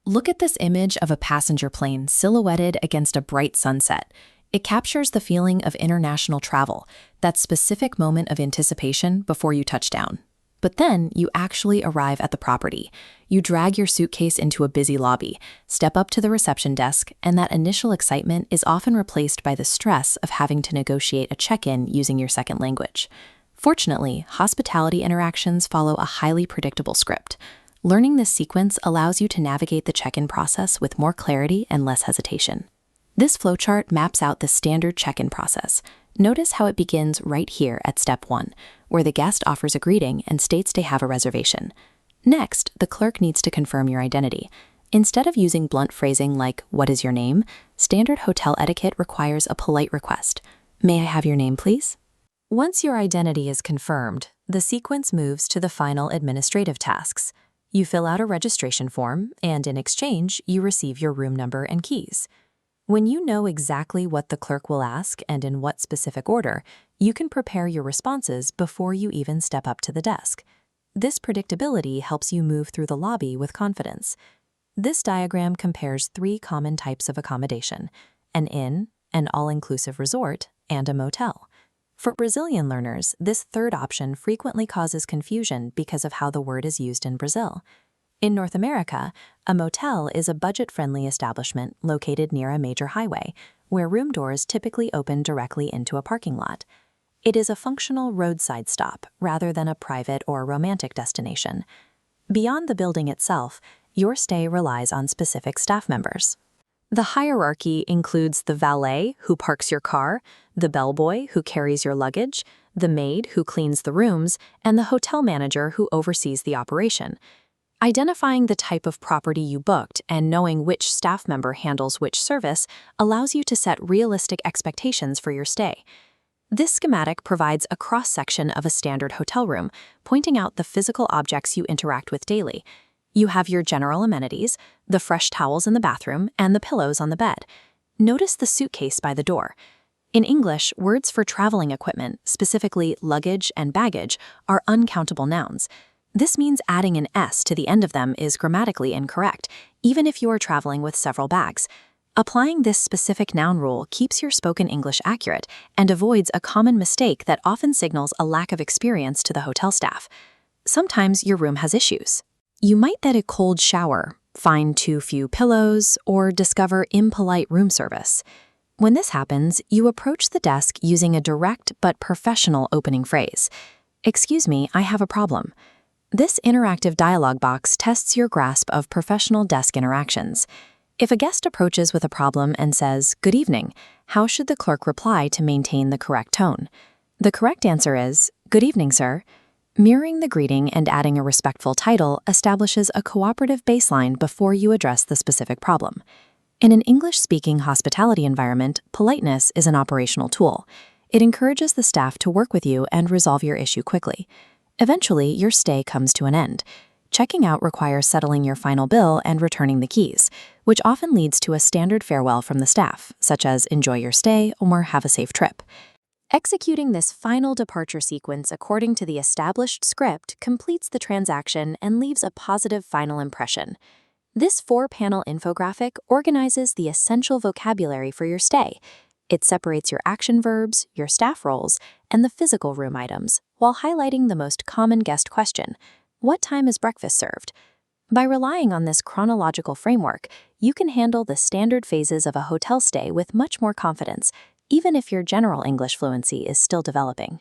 Look at this image of a passenger plane silhouetted against a bright sunset. It captures the feeling of international travel, that specific moment of anticipation before you touch down. But then you actually arrive at the property. You drag your suitcase into a busy lobby, step up to the reception desk, and that initial excitement is often replaced by the stress of having to negotiate a check-in using your second language. Fortunately, hospitality interactions follow a highly predictable script. Learning this sequence allows you to navigate the check-in process with more clarity and less hesitation. This flowchart maps out the standard check-in process. Notice how it begins right here at step 1, where the guest offers a greeting and states they have a reservation. Next, the clerk needs to confirm your identity. Instead of using blunt phrasing like, "What is your name?" standard hotel etiquette requires a polite request. "May I have your name, please?" Once your identity is confirmed, the sequence moves to the final administrative tasks. You fill out a registration form, and in exchange, you receive your room number and keys. When you know exactly what the clerk will ask and in what specific order, you can prepare your responses before you even step up to the desk. This predictability helps you move through the lobby with confidence. This diagram compares 3 common types of accommodation: an inn, an all-inclusive resort, and a motel. For Brazilian learners, this third option frequently causes confusion because of how the word is used in Brazil. In North America, a motel is a budget-friendly establishment located near a major highway, where room doors typically open directly into a parking lot. It is a functional roadside stop rather than a private or romantic destination. Beyond the building itself, your stay relies on specific staff members. The hierarchy includes the valet, who parks your car, the bellboy, who carries your luggage, the maid, who cleans the rooms, and the hotel manager, who oversees the operation. Identifying the type of property you booked and knowing which staff member handles which service allows you to set realistic expectations for your stay. This schematic provides a cross-section of a standard hotel room, pointing out the physical objects you interact with daily. You have your general amenities, the fresh towels in the bathroom, and the pillows on the bed. Notice the suitcase by the door. In English, words for traveling equipment, specifically luggage and baggage, are uncountable nouns. This means adding an S to the end of them is grammatically incorrect, even if you are traveling with several bags. Applying this specific noun rule keeps your spoken English accurate and avoids a common mistake that often signals a lack of experience to the hotel staff. Sometimes your room has issues. You might get a cold shower, find too few pillows, or discover impolite room service. When this happens, you approach the desk using a direct but professional opening phrase. "Excuse me, I have a problem." This interactive dialog box tests your grasp of professional desk interactions. If a guest approaches with a problem and says, "Good evening," how should the clerk reply to maintain the correct tone? The correct answer is, "Good evening, sir." Mirroring the greeting and adding a respectful title establishes a cooperative baseline before you address the specific problem. In an English-speaking hospitality environment, politeness is an operational tool. It encourages the staff to work with you and resolve your issue quickly. Eventually, your stay comes to an end. Checking out requires settling your final bill and returning the keys, which often leads to a standard farewell from the staff, such as "enjoy your stay" or "have a safe trip." Executing this final departure sequence according to the established script completes the transaction and leaves a positive final impression. This 4-panel infographic organizes the essential vocabulary for your stay. It separates your action verbs, your staff roles, and the physical room items, while highlighting the most common guest question: what time is breakfast served? By relying on this chronological framework, you can handle the standard phases of a hotel stay with much more confidence, even if your general English fluency is still developing.